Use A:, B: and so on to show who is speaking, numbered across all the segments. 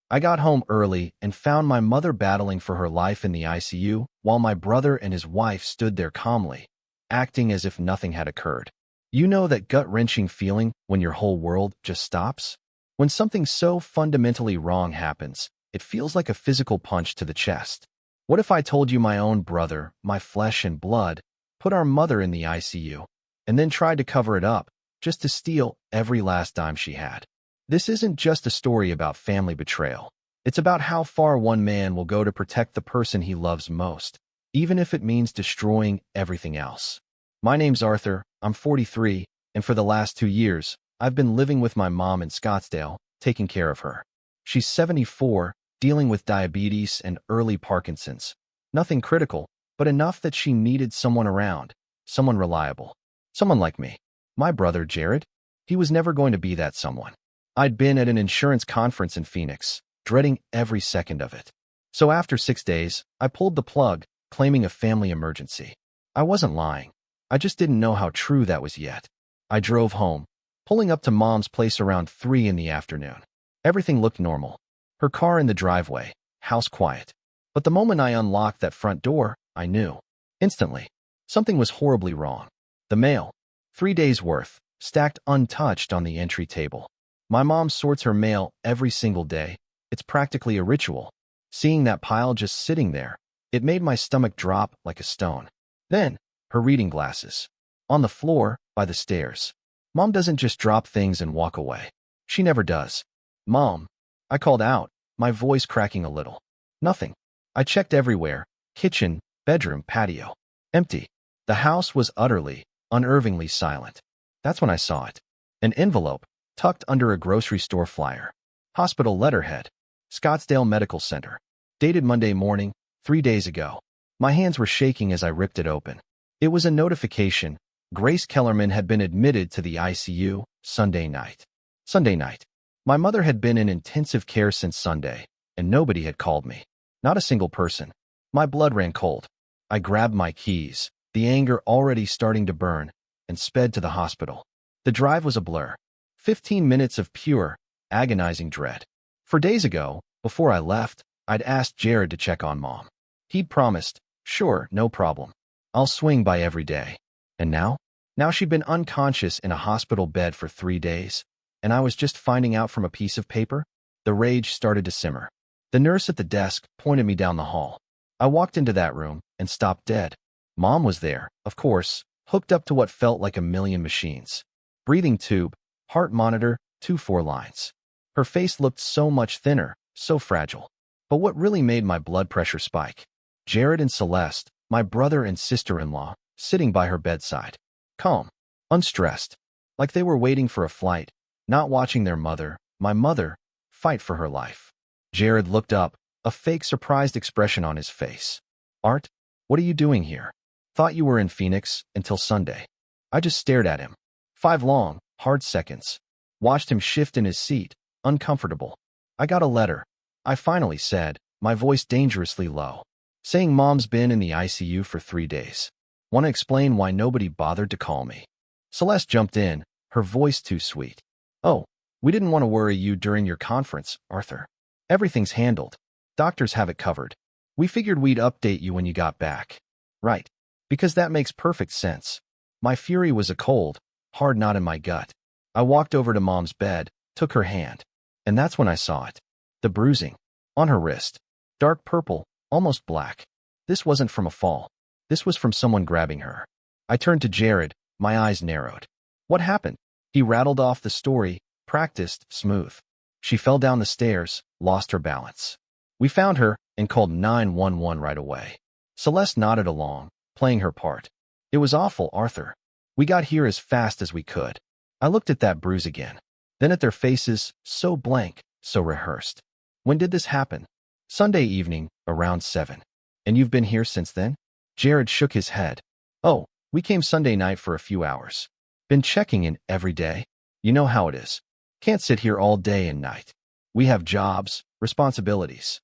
A: I got home early and found my mother battling for her life in the ICU, while my brother and his wife stood there calmly, acting as if nothing had occurred. You know that gut-wrenching feeling when your whole world just stops? When something so fundamentally wrong happens, it feels like a physical punch to the chest. What if I told you my own brother, my flesh and blood, put our mother in the ICU, and then tried to cover it up, just to steal every last dime she had? This isn't just a story about family betrayal. It's about how far one man will go to protect the person he loves most, even if it means destroying everything else. My name's Arthur, I'm 43, and for the last 2 years, I've been living with my mom in Scottsdale, taking care of her. She's 74, dealing with diabetes and early Parkinson's. Nothing critical, but enough that she needed someone around, someone reliable, someone like me. My brother, Jared, he was never going to be that someone. I'd been at an insurance conference in Phoenix, dreading every second of it. So after 6 days, I pulled the plug, claiming a family emergency. I wasn't lying. I just didn't know how true that was yet. I drove home, pulling up to Mom's place around 3 in the afternoon. Everything looked normal. Her car in the driveway, house quiet. But the moment I unlocked that front door, I knew. Instantly. Something was horribly wrong. The mail. 3 days' worth, stacked untouched on the entry table. My mom sorts her mail every single day. It's practically a ritual. Seeing that pile just sitting there, it made my stomach drop like a stone. Then, her reading glasses. On the floor, by the stairs. Mom doesn't just drop things and walk away. She never does. Mom. I called out, my voice cracking a little. Nothing. I checked everywhere. Kitchen, bedroom, patio. Empty. The house was utterly, unnervingly silent. That's when I saw it. An envelope, tucked under a grocery store flyer. Hospital letterhead. Scottsdale Medical Center. Dated Monday morning, 3 days ago. My hands were shaking as I ripped it open. It was a notification. Grace Kellerman had been admitted to the ICU Sunday night. Sunday night. My mother had been in intensive care since Sunday, and nobody had called me. Not a single person. My blood ran cold. I grabbed my keys, the anger already starting to burn, and sped to the hospital. The drive was a blur. 15 minutes of pure, agonizing dread. For days ago, before I left, I'd asked Jared to check on Mom. He'd promised, sure, no problem. I'll swing by every day. And now? Now she'd been unconscious in a hospital bed for 3 days, and I was just finding out from a piece of paper? The rage started to simmer. The nurse at the desk pointed me down the hall. I walked into that room and stopped dead. Mom was there, of course, hooked up to what felt like a million machines. Breathing tube, heart monitor, 2 4 lines. Her face looked so much thinner, so fragile. But what really made my blood pressure spike? Jared and Celeste, my brother and sister-in-law, sitting by her bedside. Calm, unstressed, like they were waiting for a flight, not watching their mother, my mother, fight for her life. Jared looked up, a fake surprised expression on his face. Art, what are you doing here? Thought you were in Phoenix until Sunday. I just stared at him. 5 long, hard seconds. Watched him shift in his seat, uncomfortable. I got a letter. I finally said, my voice dangerously low. Saying Mom's been in the ICU for 3 days. Want to explain why nobody bothered to call me. Celeste jumped in, her voice too sweet. Oh, we didn't want to worry you during your conference, Arthur. Everything's handled. Doctors have it covered. We figured we'd update you when you got back. Right. Because that makes perfect sense. My fury was a cold, hard knot in my gut. I walked over to Mom's bed, took her hand. And that's when I saw it. The bruising. On her wrist. Dark purple, almost black. This wasn't from a fall. This was from someone grabbing her. I turned to Jared, my eyes narrowed. What happened? He rattled off the story, practiced, smooth. She fell down the stairs, lost her balance. We found her and called 911 right away. Celeste nodded along, playing her part. It was awful, Arthur. We got here as fast as we could. I looked at that bruise again. Then at their faces, so blank, so rehearsed. When did this happen? Sunday evening, around 7. And you've been here since then? Jared shook his head. Oh, we came Sunday night for a few hours. Been checking in every day. You know how it is. Can't sit here all day and night. We have jobs, responsibilities.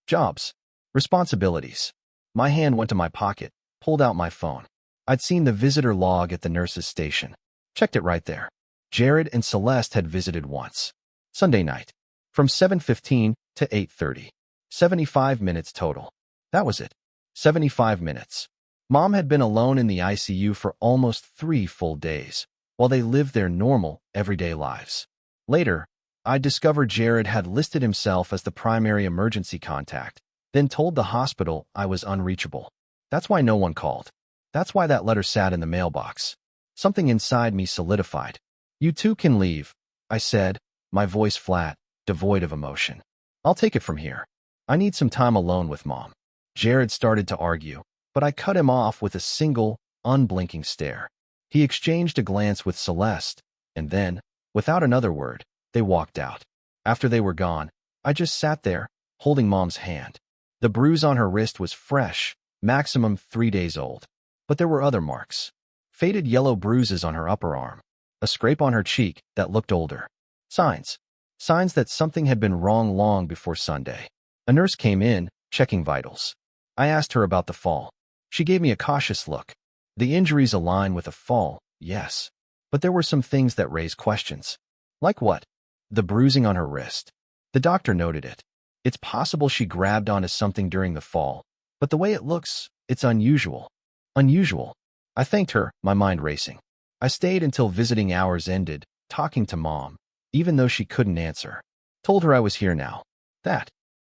A: Jobs. Responsibilities. My hand went to my pocket, pulled out my phone. I'd seen the visitor log at the nurse's station. Checked it right there. Jared and Celeste had visited once. Sunday night. From 7:15 to 8:30. 75 minutes total. That was it. 75 minutes. Mom had been alone in the ICU for almost 3 full days, while they lived their normal, everyday lives. Later, I discovered Jared had listed himself as the primary emergency contact, then told the hospital I was unreachable. That's why no one called. That's why that letter sat in the mailbox. Something inside me solidified. You two can leave, I said, my voice flat, devoid of emotion. I'll take it from here. I need some time alone with Mom. Jared started to argue, but I cut him off with a single, unblinking stare. He exchanged a glance with Celeste, and then, without another word, they walked out. After they were gone, I just sat there, holding Mom's hand. The bruise on her wrist was fresh, maximum 3 days old. But there were other marks. Faded yellow bruises on her upper arm. A scrape on her cheek that looked older. Signs. Signs that something had been wrong long before Sunday. A nurse came in, checking vitals. I asked her about the fall. She gave me a cautious look. The injuries align with a fall, yes. But there were some things that raised questions. Like what? The bruising on her wrist. The doctor noted it. It's possible she grabbed onto something during the fall, but the way it looks, it's unusual. Unusual. I thanked her, my mind racing. I stayed until visiting hours ended, talking to Mom, even though she couldn't answer. Told her I was here now. That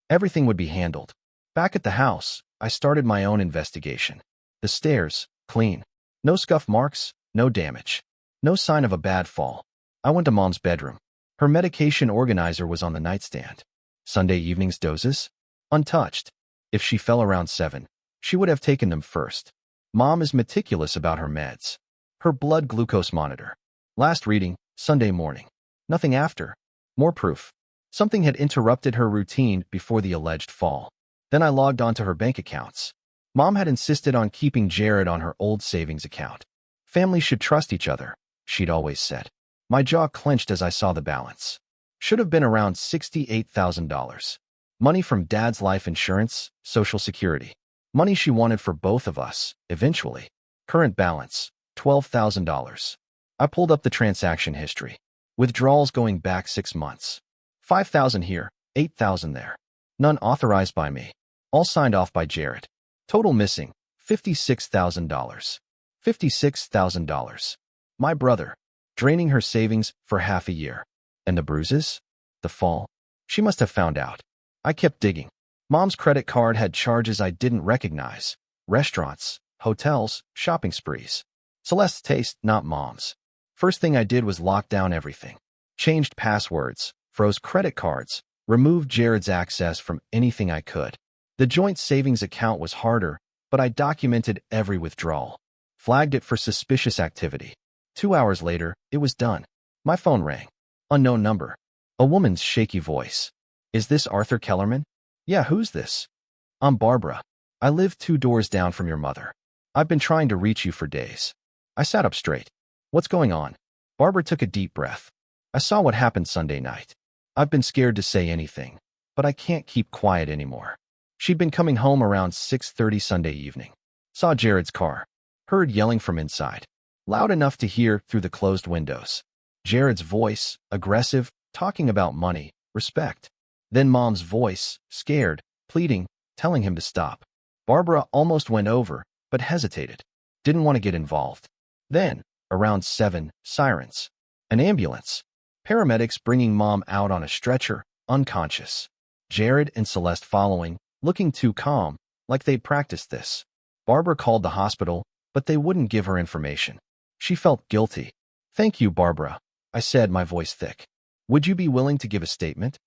A: everything would be handled. Back at the house, I started my own investigation. The stairs, clean. No scuff marks, no damage. No sign of a bad fall. I went to Mom's bedroom. Her medication organizer was on the nightstand. Sunday evening's doses? Untouched. If she fell around 7, she would have taken them first. Mom is meticulous about her meds. Her blood glucose monitor. Last reading, Sunday morning. Nothing after. More proof. Something had interrupted her routine before the alleged fall. Then I logged onto her bank accounts. Mom had insisted on keeping Jared on her old savings account. Families should trust each other, she'd always said. My jaw clenched as I saw the balance. Should have been around $68,000. Money from Dad's life insurance, Social Security. Money she wanted for both of us, eventually. Current balance, $12,000. I pulled up the transaction history. Withdrawals going back 6 months. $5,000 here, $8,000 there. None authorized by me. All signed off by Jared. Total missing, $56,000. $56,000. My brother, draining her savings for half a year. And the bruises? The fall? She must have found out. I kept digging. Mom's credit card had charges I didn't recognize. Restaurants, hotels, shopping sprees. Celeste's taste, not Mom's. First thing I did was lock down everything. Changed passwords, froze credit cards, removed Jared's access from anything I could. The joint savings account was harder, but I documented every withdrawal. Flagged it for suspicious activity. 2 hours later, it was done. My phone rang. Unknown number. A woman's shaky voice. Is this Arthur Kellerman? Yeah, who's this? I'm Barbara. I live 2 doors down from your mother. I've been trying to reach you for days. I sat up straight. What's going on? Barbara took a deep breath. I saw what happened Sunday night. I've been scared to say anything, but I can't keep quiet anymore. She'd been coming home around 6:30 Sunday evening. Saw Jared's car. Heard yelling from inside. Loud enough to hear through the closed windows. Jared's voice, aggressive, talking about money, respect. Then Mom's voice, scared, pleading, telling him to stop. Barbara almost went over, but hesitated. Didn't want to get involved. Then, around 7, sirens. An ambulance. Paramedics bringing Mom out on a stretcher, unconscious. Jared and Celeste following, looking too calm, like they'd practiced this. Barbara called the hospital, but they wouldn't give her information. She felt guilty. Thank you, Barbara, I said, my voice thick. Would you be willing to give a statement?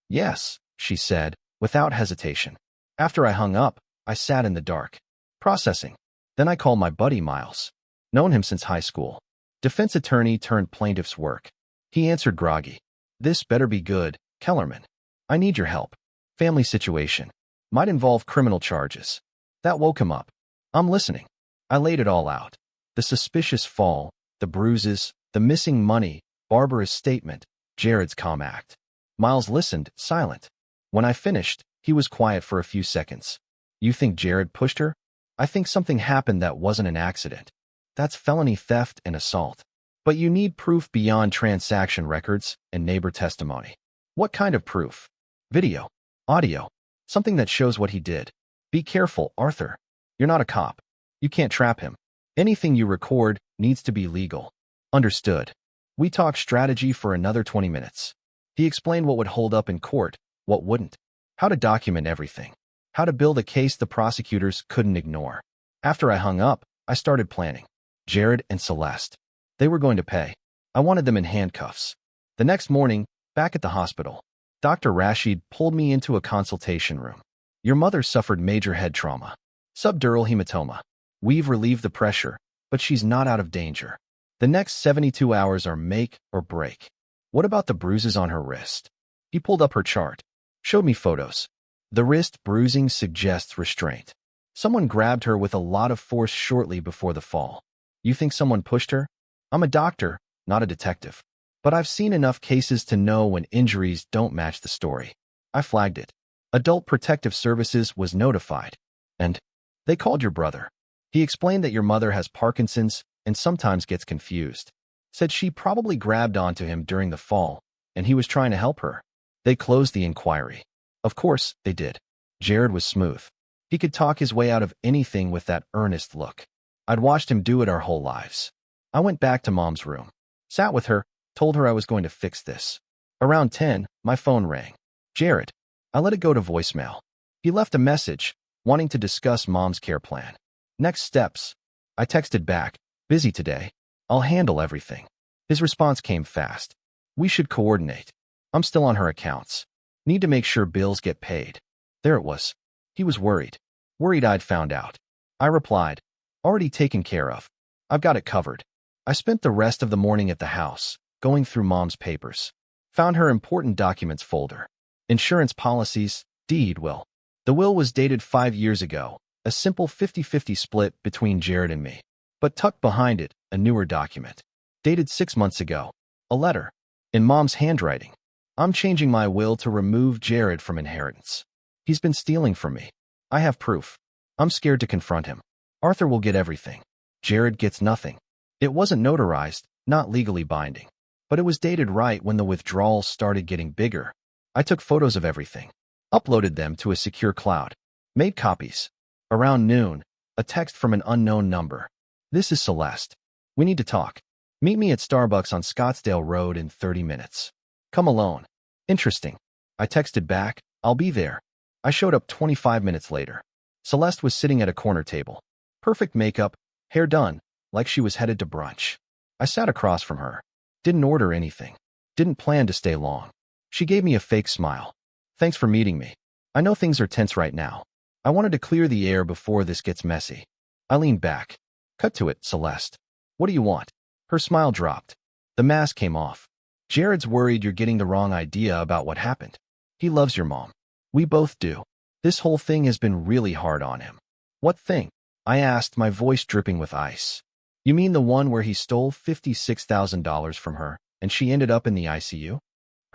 A: Yes, she said, without hesitation. After I hung up, I sat in the dark, processing. Then I called my buddy Miles. Known him since high school. Defense attorney turned plaintiff's work. He answered groggy. This better be good, Kellerman. I need your help. Family situation. Might involve criminal charges. That woke him up. I'm listening. I laid it all out. The suspicious fall, the bruises, the missing money, Barbara's statement, Jared's calm act. Miles listened, silent. When I finished, he was quiet for a few seconds. You think Jared pushed her? I think something happened that wasn't an accident. That's felony theft and assault. But you need proof beyond transaction records and neighbor testimony. What kind of proof? Video, audio, something that shows what he did. Be careful, Arthur. You're not a cop. You can't trap him. Anything you record needs to be legal. Understood. We talked strategy for another 20 minutes. He explained what would hold up in court, what wouldn't, how to document everything, how to build a case the prosecutors couldn't ignore. After I hung up, I started planning. Jared and Celeste. They were going to pay. I wanted them in handcuffs. The next morning, back at the hospital, Dr. Rashid pulled me into a consultation room. Your mother suffered major head trauma. Subdural hematoma. We've relieved the pressure, but she's not out of danger. The next 72 hours are make or break. What about the bruises on her wrist? He pulled up her chart, showed me photos. The wrist bruising suggests restraint. Someone grabbed her with a lot of force shortly before the fall. You think someone pushed her? I'm a doctor, not a detective. But I've seen enough cases to know when injuries don't match the story. I flagged it. Adult Protective Services was notified. And they called your brother. He explained that your mother has Parkinson's and sometimes gets confused. Said she probably grabbed onto him during the fall, and he was trying to help her. They closed the inquiry. Of course, they did. Jared was smooth. He could talk his way out of anything with that earnest look. I'd watched him do it our whole lives. I went back to Mom's room, sat with her, told her I was going to fix this. Around 10, my phone rang. Jared. I let it go to voicemail. He left a message, wanting to discuss Mom's care plan. Next steps. I texted back, busy today. I'll handle everything. His response came fast. We should coordinate. I'm still on her accounts. Need to make sure bills get paid. There it was. He was worried. Worried I'd found out. I replied, already taken care of. I've got it covered. I spent the rest of the morning at the house, going through Mom's papers. Found her important documents folder. Insurance policies, deed will. The will was dated 5 years ago, a simple 50-50 split between Jared and me. But tucked behind it, a newer document. Dated 6 months ago. A letter. In Mom's handwriting. I'm changing my will to remove Jared from inheritance. He's been stealing from me. I have proof. I'm scared to confront him. Arthur will get everything. Jared gets nothing. It wasn't notarized, not legally binding. But it was dated right when the withdrawals started getting bigger. I took photos of everything. Uploaded them to a secure cloud. Made copies. Around noon, a text from an unknown number. This is Celeste. We need to talk. Meet me at Starbucks on Scottsdale Road in 30 minutes. Come alone. Interesting. I texted back, I'll be there. I showed up 25 minutes later. Celeste was sitting at a corner table. Perfect makeup, hair done, like she was headed to brunch. I sat across from her. Didn't order anything. Didn't plan to stay long. She gave me a fake smile. Thanks for meeting me. I know things are tense right now. I wanted to clear the air before this gets messy. I leaned back. Cut to it, Celeste. What do you want? Her smile dropped. The mask came off. Jared's worried you're getting the wrong idea about what happened. He loves your mom. We both do. This whole thing has been really hard on him. What thing? I asked, my voice dripping with ice. You mean the one where he stole $56,000 from her and she ended up in the ICU?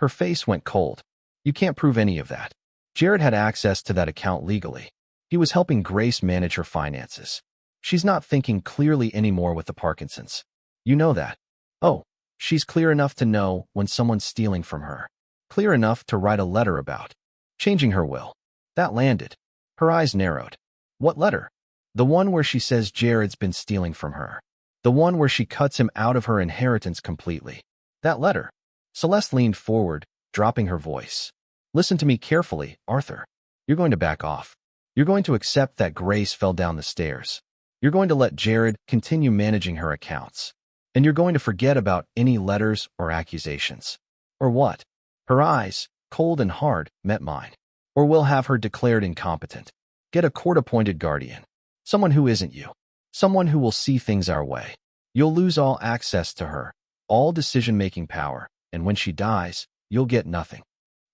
A: Her face went cold. You can't prove any of that. Jared had access to that account legally. He was helping Grace manage her finances. She's not thinking clearly anymore with the Parkinson's. You know that. Oh, she's clear enough to know when someone's stealing from her. Clear enough to write a letter about. Changing her will. That landed. Her eyes narrowed. What letter? The one where she says Jared's been stealing from her. The one where she cuts him out of her inheritance completely. That letter. Celeste leaned forward, dropping her voice. Listen to me carefully, Arthur. You're going to back off. You're going to accept that Grace fell down the stairs. You're going to let Jared continue managing her accounts. And you're going to forget about any letters or accusations. Or what? Her eyes, cold and hard, met mine. Or we'll have her declared incompetent. Get a court-appointed guardian. Someone who isn't you. Someone who will see things our way. You'll lose all access to her, all decision-making power, and when she dies, you'll get nothing.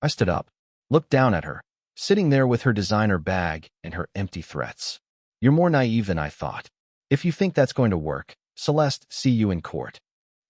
A: I stood up, looked down at her, sitting there with her designer bag and her empty threats. You're more naive than I thought. If you think that's going to work, Celeste, see you in court.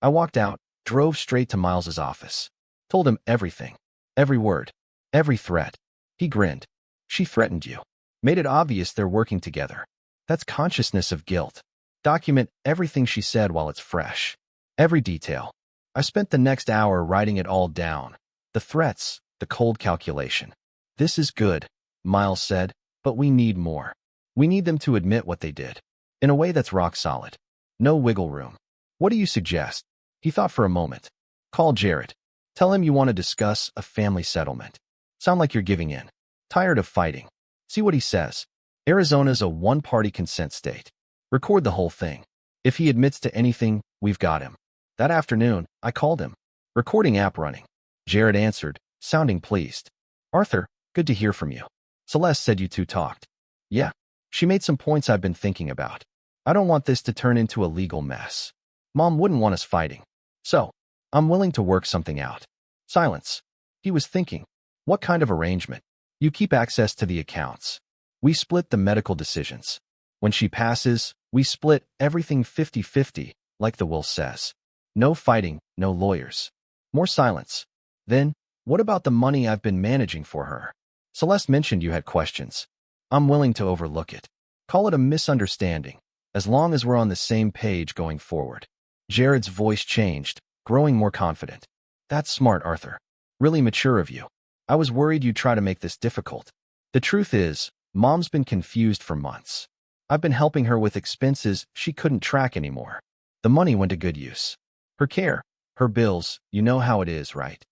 A: I walked out, drove straight to Miles's office. Told him everything. Every word. Every threat. He grinned. She threatened you. Made it obvious they're working together. That's consciousness of guilt. Document everything she said while it's fresh. Every detail. I spent the next hour writing it all down. The threats, the cold calculation. This is good, Miles said, but we need more. We need them to admit what they did. In a way that's rock solid. No wiggle room. What do you suggest? He thought for a moment. Call Jared. Tell him you want to discuss a family settlement. Sound like you're giving in. Tired of fighting. See what he says. Arizona's a one-party consent state. Record the whole thing. If he admits to anything, we've got him. That afternoon, I called him. Recording app running. Jared answered, sounding pleased. Arthur, good to hear from you. Celeste said you two talked. Yeah. She made some points I've been thinking about. I don't want this to turn into a legal mess. Mom wouldn't want us fighting. So, I'm willing to work something out. Silence. He was thinking. What kind of arrangement? You keep access to the accounts. We split the medical decisions. When she passes, we split everything 50-50, like the will says. No fighting, no lawyers. More silence. Then, what about the money I've been managing for her? Celeste mentioned you had questions. I'm willing to overlook it. Call it a misunderstanding, as long as we're on the same page going forward. Jared's voice changed, growing more confident. That's smart, Arthur. Really mature of you. I was worried you'd try to make this difficult. The truth is, Mom's been confused for months. I've been helping her with expenses she couldn't track anymore. The money went to good use. Her care, her bills, you know how it is, right?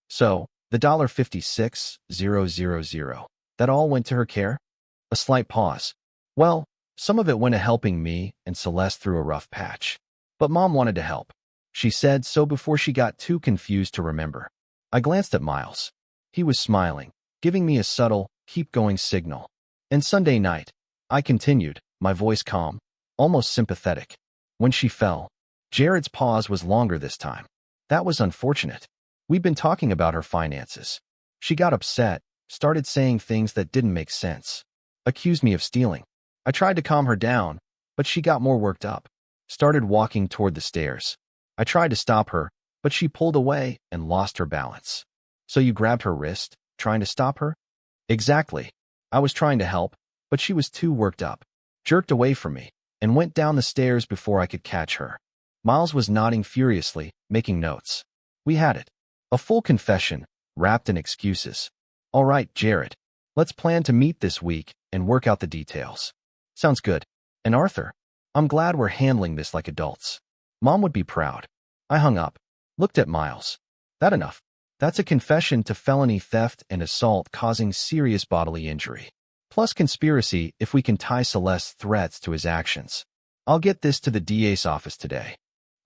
A: So, the $56,000, that all went to her care? A slight pause. Well, some of it went to helping me and Celeste through a rough patch. But Mom wanted to help. She said so before she got too confused to remember. I glanced at Miles. He was smiling, giving me a subtle, keep-going signal. And Sunday night, I continued, my voice calm, almost sympathetic. When she fell, Jared's pause was longer this time. That was unfortunate. We'd been talking about her finances. She got upset, started saying things that didn't make sense. Accused me of stealing. I tried to calm her down, but she got more worked up. Started walking toward the stairs. I tried to stop her, but she pulled away and lost her balance. So you grabbed her wrist, trying to stop her? Exactly. I was trying to help, but she was too worked up. Jerked away from me, and went down the stairs before I could catch her. Miles was nodding furiously, making notes. We had it. A full confession, wrapped in excuses. All right, Jared. Let's plan to meet this week and work out the details. Sounds good. And Arthur, I'm glad we're handling this like adults. Mom would be proud. I hung up. Looked at Miles. That enough? That's a confession to felony theft and assault causing serious bodily injury. Plus conspiracy if we can tie Celeste's threats to his actions. I'll get this to the DA's office today.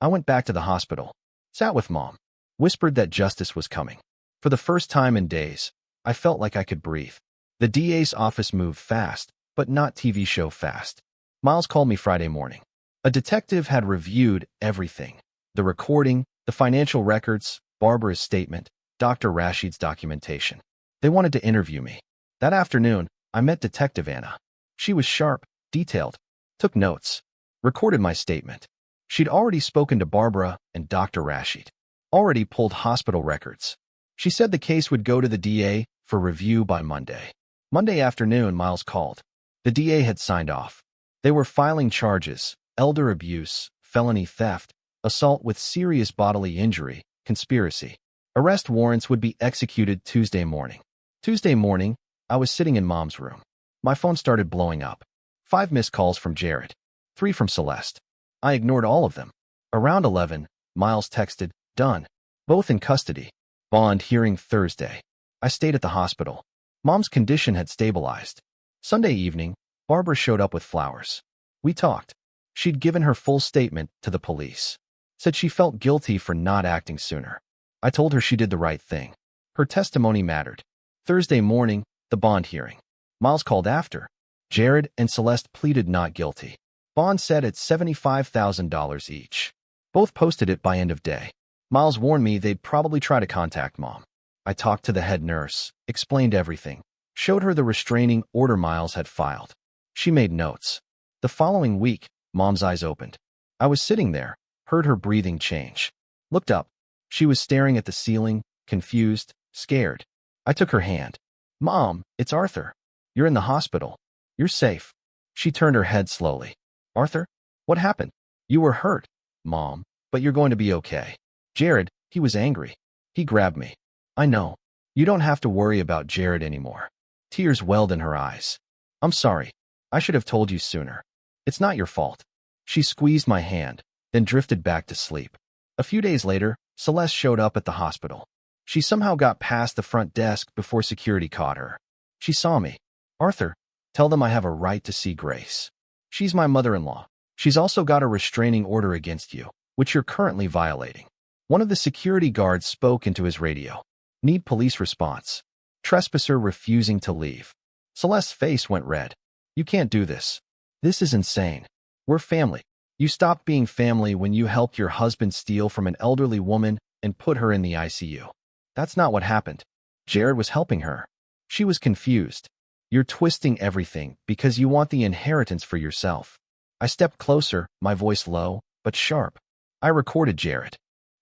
A: I went back to the hospital. Sat with Mom. Whispered that justice was coming. For the first time in days, I felt like I could breathe. The DA's office moved fast, but not TV show fast. Miles called me Friday morning. A detective had reviewed everything. The recording, the financial records, Barbara's statement, Dr. Rashid's documentation. They wanted to interview me. That afternoon, I met Detective Anna. She was sharp, detailed, took notes, recorded my statement. She'd already spoken to Barbara and Dr. Rashid. Already pulled hospital records. She said the case would go to the DA for review by Monday. Monday afternoon, Miles called. The DA had signed off. They were filing charges, elder abuse, felony theft, assault with serious bodily injury, conspiracy. Arrest warrants would be executed Tuesday morning. Tuesday morning, I was sitting in Mom's room. My phone started blowing up. 5 missed calls from Jared. 3 from Celeste. I ignored all of them. Around 11, Miles texted, done. Both in custody. Bond hearing Thursday. I stayed at the hospital. Mom's condition had stabilized. Sunday evening, Barbara showed up with flowers. We talked. She'd given her full statement to the police. Said she felt guilty for not acting sooner. I told her she did the right thing. Her testimony mattered. Thursday morning, the bond hearing. Miles called after. Jared and Celeste pleaded not guilty. Bond set at $75,000 each. Both posted it by end of day. Miles warned me they'd probably try to contact Mom. I talked to the head nurse, explained everything, showed her the restraining order Miles had filed. She made notes. The following week, Mom's eyes opened. I was sitting there, heard her breathing change. Looked up. She was staring at the ceiling, confused, scared. I took her hand. Mom, it's Arthur. You're in the hospital. You're safe. She turned her head slowly. Arthur? What happened? You were hurt, Mom, but you're going to be okay. Jared, he was angry. He grabbed me. I know. You don't have to worry about Jared anymore. Tears welled in her eyes. I'm sorry. I should have told you sooner. It's not your fault. She squeezed my hand, then drifted back to sleep. A few days later, Celeste showed up at the hospital. She somehow got past the front desk before security caught her. She saw me. Arthur, tell them I have a right to see Grace. She's my mother-in-law. She's also got a restraining order against you, which you're currently violating. One of the security guards spoke into his radio. Need police response. Trespasser refusing to leave. Celeste's face went red. You can't do this. This is insane. We're family. You stopped being family when you helped your husband steal from an elderly woman and put her in the ICU. That's not what happened. Jared was helping her. She was confused. You're twisting everything because you want the inheritance for yourself. I stepped closer, my voice low, but sharp. I recorded Jared,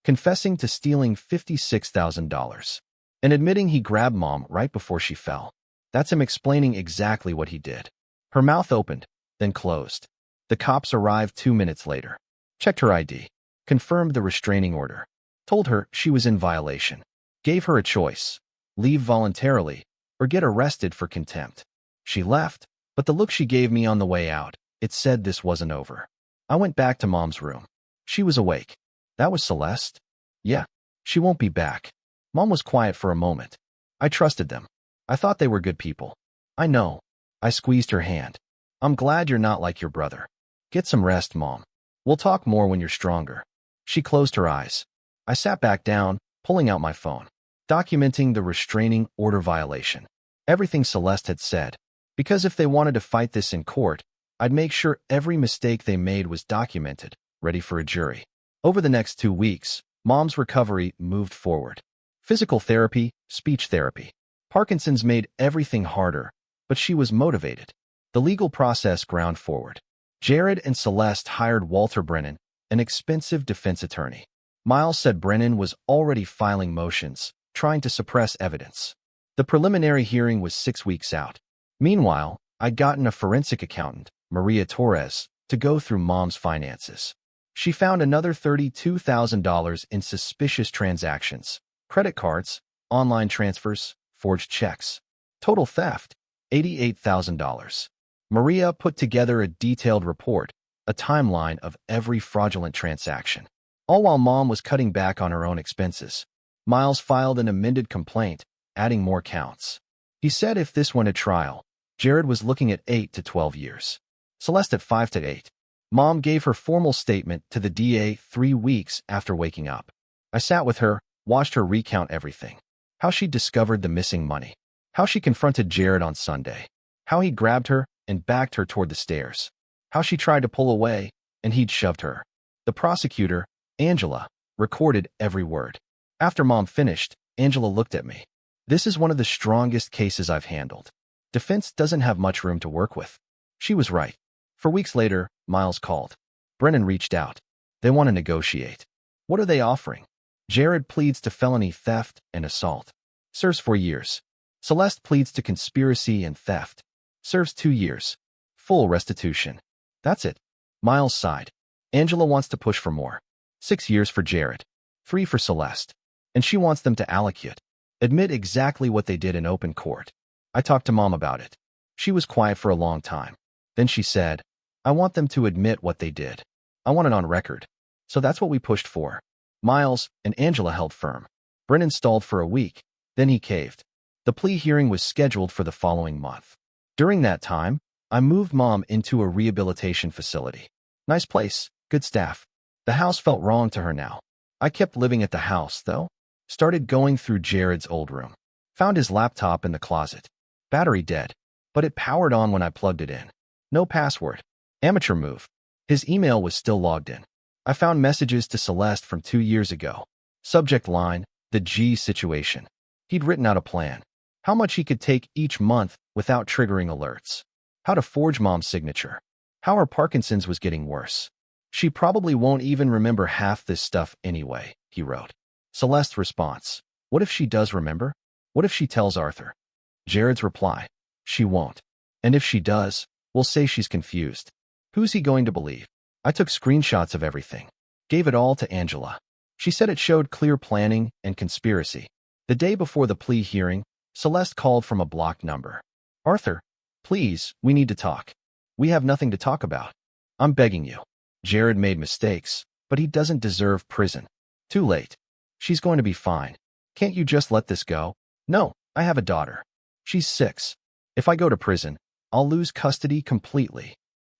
A: confessing to stealing $56,000 and admitting he grabbed Mom right before she fell. That's him explaining exactly what he did. Her mouth opened, then closed. The cops arrived 2 minutes later. Checked her ID. Confirmed the restraining order. Told her she was in violation. Gave her a choice. Leave voluntarily or get arrested for contempt. She left, but the look she gave me on the way out, it said this wasn't over. I went back to Mom's room. She was awake. That was Celeste? Yeah. She won't be back. Mom was quiet for a moment. I trusted them. I thought they were good people. I know. I squeezed her hand. I'm glad you're not like your brother. Get some rest, Mom. We'll talk more when you're stronger. She closed her eyes. I sat back down, pulling out my phone, documenting the restraining order violation. Everything Celeste had said. Because if they wanted to fight this in court, I'd make sure every mistake they made was documented, ready for a jury. Over the next 2 weeks, Mom's recovery moved forward. Physical therapy, speech therapy. Parkinson's made everything harder, but she was motivated. The legal process ground forward. Jared and Celeste hired Walter Brennan, an expensive defense attorney. Miles said Brennan was already filing motions, trying to suppress evidence. The preliminary hearing was 6 weeks out. Meanwhile, I'd gotten a forensic accountant, Maria Torres, to go through Mom's finances. She found another $32,000 in suspicious transactions, credit cards, online transfers, forged checks. Total theft, $88,000. Maria put together a detailed report, a timeline of every fraudulent transaction. All while Mom was cutting back on her own expenses. Miles filed an amended complaint, adding more counts. He said if this went to trial, Jared was looking at 8 to 12 years. Celeste at 5 to 8. Mom gave her formal statement to the DA 3 weeks after waking up. I sat with her, watched her recount everything. How she discovered the missing money. How she confronted Jared on Sunday. How he grabbed her and backed her toward the stairs. How she tried to pull away, and he'd shoved her. The prosecutor, Angela, recorded every word. After Mom finished, Angela looked at me. This is one of the strongest cases I've handled. Defense doesn't have much room to work with. She was right. For weeks later, Miles called. Brennan reached out. They want to negotiate. What are they offering? Jared pleads to felony theft and assault. Serves 4 years. Celeste pleads to conspiracy and theft. Serves 2 years. Full restitution. That's it. Miles sighed. Angela wants to push for more. 6 years for Jared. 3 for Celeste. And she wants them to allocate. Admit exactly what they did in open court. I talked to Mom about it. She was quiet for a long time. Then she said, I want them to admit what they did. I want it on record. So that's what we pushed for. Miles and Angela held firm. Brennan stalled for a week. Then he caved. The plea hearing was scheduled for the following month. During that time, I moved Mom into a rehabilitation facility. Nice place, good staff. The house felt wrong to her now. I kept living at the house, though. Started going through Jared's old room. Found his laptop in the closet. Battery dead, but it powered on when I plugged it in. No password. Amateur move. His email was still logged in. I found messages to Celeste from 2 years ago. Subject line, the G situation. He'd written out a plan. How much he could take each month without triggering alerts. How to forge Mom's signature. How her Parkinson's was getting worse. She probably won't even remember half this stuff anyway, he wrote. Celeste's response. What if she does remember? What if she tells Arthur? Jared's reply. She won't. And if she does, we'll say she's confused. Who's he going to believe? I took screenshots of everything. Gave it all to Angela. She said it showed clear planning and conspiracy. The day before the plea hearing, Celeste called from a blocked number. "Arthur, please, we need to talk. We have nothing to talk about. I'm begging you. Jared made mistakes, but he doesn't deserve prison. Too late. She's going to be fine. Can't you just let this go?" "No, I have a daughter. She's 6. If I go to prison, I'll lose custody completely.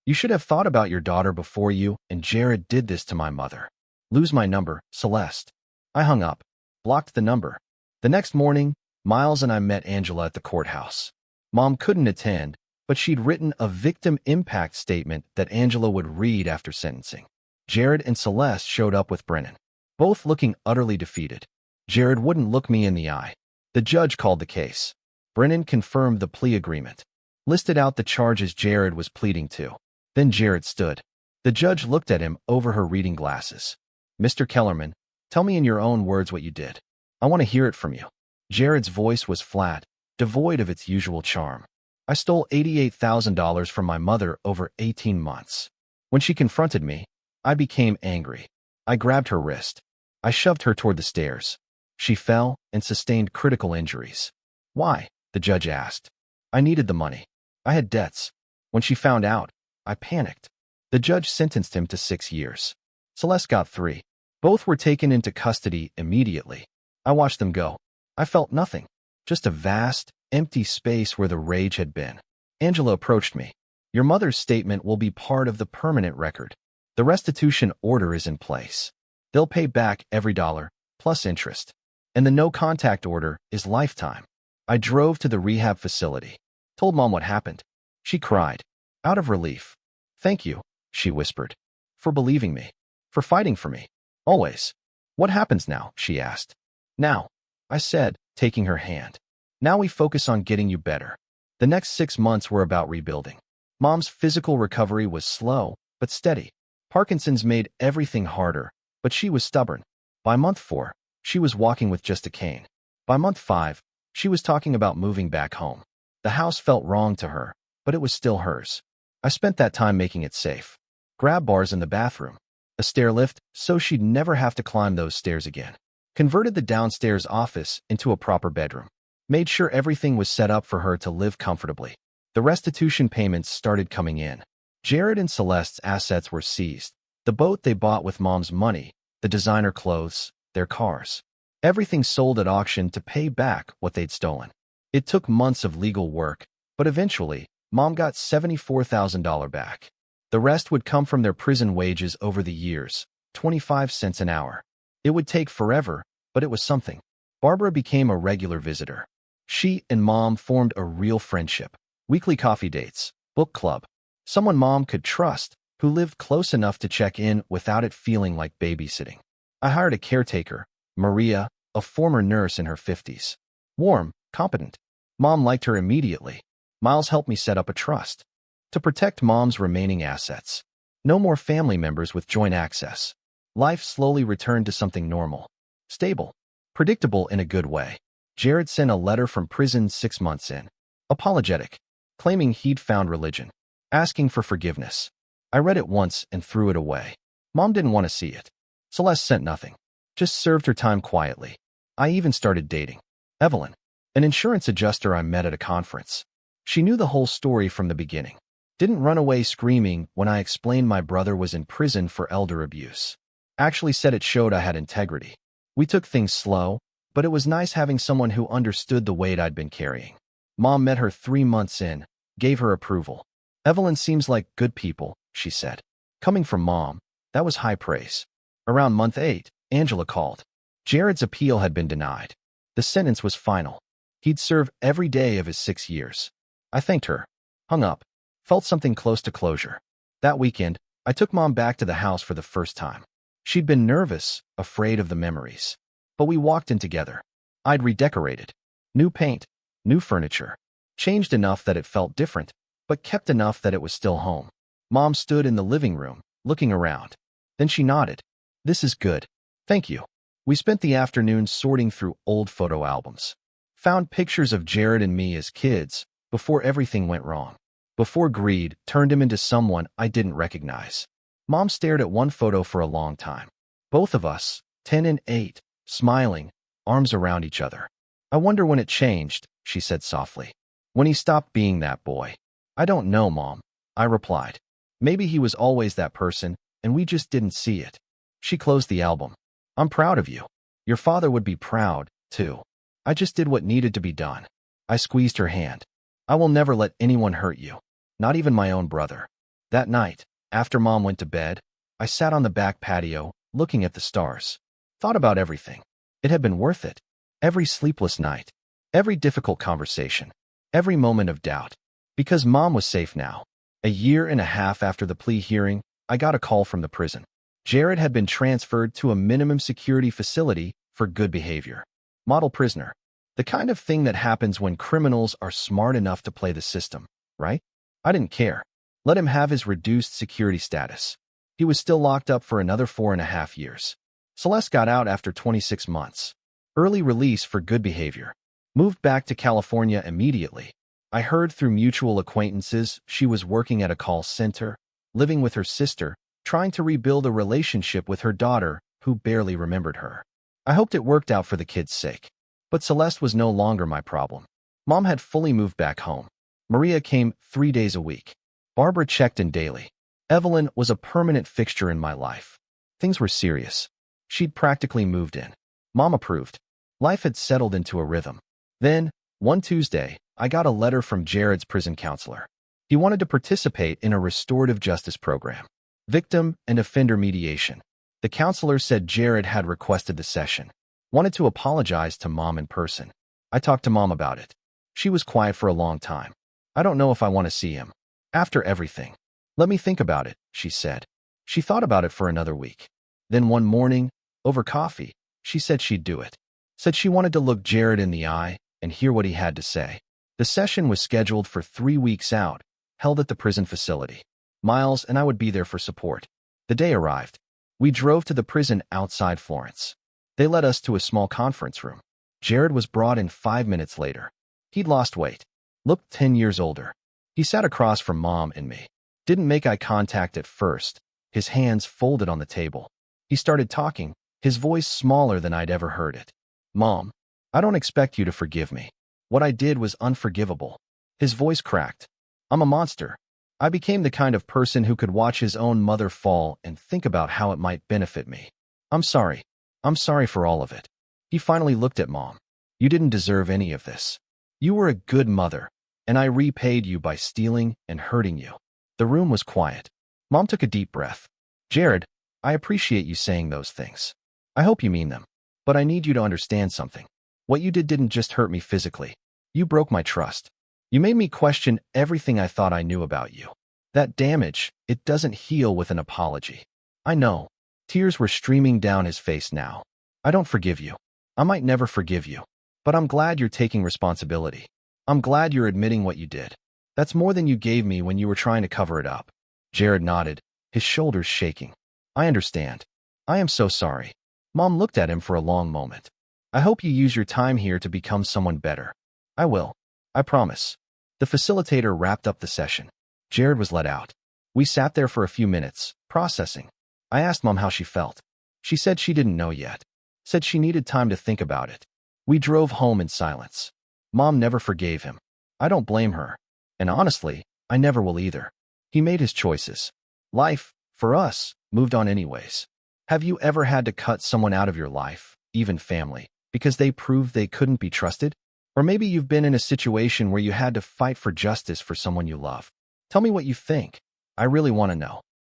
A: You should have thought about your daughter before you and Jared did this to my mother." "Lose my number, Celeste." I hung up, blocked the number. The next morning, Miles and I met Angela at the courthouse. Mom couldn't attend, but she'd written a victim impact statement that Angela would read after sentencing. Jared and Celeste showed up with Brennan, both looking utterly defeated. Jared wouldn't look me in the eye. The judge called the case. Brennan confirmed the plea agreement, listed out the charges Jared was pleading to. Then Jared stood. The judge looked at him over her reading glasses. "Mr. Kellerman, tell me in your own words what you did. I want to hear it from you." Jared's voice was flat, devoid of its usual charm. "I stole $88,000 from my mother over 18 months. When she confronted me, I became angry. I grabbed her wrist. I shoved her toward the stairs. She fell and sustained critical injuries." "Why?" the judge asked. "I needed the money. I had debts. When she found out, I panicked." The judge sentenced him to 6 years. Celeste got 3. Both were taken into custody immediately. I watched them go. I felt nothing, just a vast, empty space where the rage had been. Angela approached me. "Your mother's statement will be part of the permanent record. The restitution order is in place. They'll pay back every dollar, plus interest. And the no-contact order is lifetime." I drove to the rehab facility, told Mom what happened. She cried, out of relief. "Thank you," she whispered, "for believing me, for fighting for me. Always." "What happens now?" she asked. "Now," I said, taking her hand. "Now we focus on getting you better." The next 6 months were about rebuilding. Mom's physical recovery was slow, but steady. Parkinson's made everything harder, but she was stubborn. By month 4, she was walking with just a cane. By month 5, she was talking about moving back home. The house felt wrong to her, but it was still hers. I spent that time making it safe. Grab bars in the bathroom, a stair lift so she'd never have to climb those stairs again. Converted the downstairs office into a proper bedroom. Made sure everything was set up for her to live comfortably. The restitution payments started coming in. Jared and Celeste's assets were seized. The boat they bought with Mom's money, the designer clothes, their cars. Everything sold at auction to pay back what they'd stolen. It took months of legal work, but eventually, Mom got $74,000 back. The rest would come from their prison wages over the years, 25 cents an hour. It would take forever, but it was something. Barbara became a regular visitor. She and Mom formed a real friendship. Weekly coffee dates, book club. Someone Mom could trust, who lived close enough to check in without it feeling like babysitting. I hired a caretaker, Maria, a former nurse in her 50s. Warm, competent. Mom liked her immediately. Miles helped me set up a trust to protect Mom's remaining assets. No more family members with joint access. Life slowly returned to something normal, stable, predictable in a good way. Jared sent a letter from prison 6 months in, apologetic, claiming he'd found religion, asking for forgiveness. I read it once and threw it away. Mom didn't want to see it. Celeste sent nothing, just served her time quietly. I even started dating Evelyn, an insurance adjuster I met at a conference. She knew the whole story from the beginning. Didn't run away screaming when I explained my brother was in prison for elder abuse. Actually said it showed I had integrity. We took things slow, but it was nice having someone who understood the weight I'd been carrying. Mom met her 3 months in, gave her approval. "Evelyn seems like good people," she said. Coming from Mom, that was high praise. Around month 8, Angela called. Jared's appeal had been denied. The sentence was final. He'd serve every day of his 6 years. I thanked her, hung up, felt something close to closure. That weekend, I took Mom back to the house for the first time. She'd been nervous, afraid of the memories. But we walked in together. I'd redecorated. New paint, new furniture. Changed enough that it felt different, but kept enough that it was still home. Mom stood in the living room, looking around. Then she nodded. "This is good. Thank you." We spent the afternoon sorting through old photo albums. Found pictures of Jared and me as kids, before everything went wrong. Before greed turned him into someone I didn't recognize. Mom stared at one photo for a long time. Both of us, 10 and 8, smiling, arms around each other. I wonder when it changed, she said softly. When he stopped being that boy. I don't know, Mom, I replied. Maybe he was always that person, and we just didn't see it. She closed the album. I'm proud of you. Your father would be proud, too. I just did what needed to be done. I squeezed her hand. I will never let anyone hurt you, not even my own brother. That night, after Mom went to bed, I sat on the back patio, looking at the stars. Thought about everything. It had been worth it. Every sleepless night. Every difficult conversation. Every moment of doubt. Because Mom was safe now. A year and a half after the plea hearing, I got a call from the prison. Jared had been transferred to a minimum security facility for good behavior. Model prisoner. The kind of thing that happens when criminals are smart enough to play the system, right? I didn't care. Let him have his reduced security status. He was still locked up for another 4.5 years. Celeste got out after 26 months. Early release for good behavior. Moved back to California immediately. I heard through mutual acquaintances she was working at a call center, living with her sister, trying to rebuild a relationship with her daughter, who barely remembered her. I hoped it worked out for the kids' sake. But Celeste was no longer my problem. Mom had fully moved back home. Maria came 3 days a week. Barbara checked in daily. Evelyn was a permanent fixture in my life. Things were serious. She'd practically moved in. Mom approved. Life had settled into a rhythm. Then, one Tuesday, I got a letter from Jared's prison counselor. He wanted to participate in a restorative justice program. Victim and offender mediation. The counselor said Jared had requested the session. Wanted to apologize to Mom in person. I talked to Mom about it. She was quiet for a long time. I don't know if I want to see him. After everything. Let me think about it, she said. She thought about it for another week. Then one morning, over coffee, she said she'd do it. Said she wanted to look Jared in the eye and hear what he had to say. The session was scheduled for 3 weeks out, held at the prison facility. Miles and I would be there for support. The day arrived. We drove to the prison outside Florence. They led us to a small conference room. Jared was brought in 5 minutes later. He'd lost weight. Looked 10 years older. He sat across from Mom and me. Didn't make eye contact at first, his hands folded on the table. He started talking, his voice smaller than I'd ever heard it. Mom, I don't expect you to forgive me. What I did was unforgivable. His voice cracked. I'm a monster. I became the kind of person who could watch his own mother fall and think about how it might benefit me. I'm sorry. I'm sorry for all of it. He finally looked at Mom. You didn't deserve any of this. You were a good mother, and I repaid you by stealing and hurting you. The room was quiet. Mom took a deep breath. Jared, I appreciate you saying those things. I hope you mean them. But I need you to understand something. What you did didn't just hurt me physically. You broke my trust. You made me question everything I thought I knew about you. That damage, it doesn't heal with an apology. I know. Tears were streaming down his face now. I don't forgive you. I might never forgive you. But I'm glad you're taking responsibility. I'm glad you're admitting what you did. That's more than you gave me when you were trying to cover it up. Jared nodded, his shoulders shaking. I understand. I am so sorry. Mom looked at him for a long moment. I hope you use your time here to become someone better. I will. I promise. The facilitator wrapped up the session. Jared was let out. We sat there for a few minutes, processing. I asked Mom how she felt. She said she didn't know yet. Said she needed time to think about it. We drove home in silence. Mom never forgave him. I don't blame her. And honestly, I never will either. He made his choices. Life, for us, moved on anyways. Have you ever had to cut someone out of your life, even family, because they proved they couldn't be trusted? Or maybe you've been in a situation where you had to fight for justice for someone you love. Tell me what you think. I really want to know.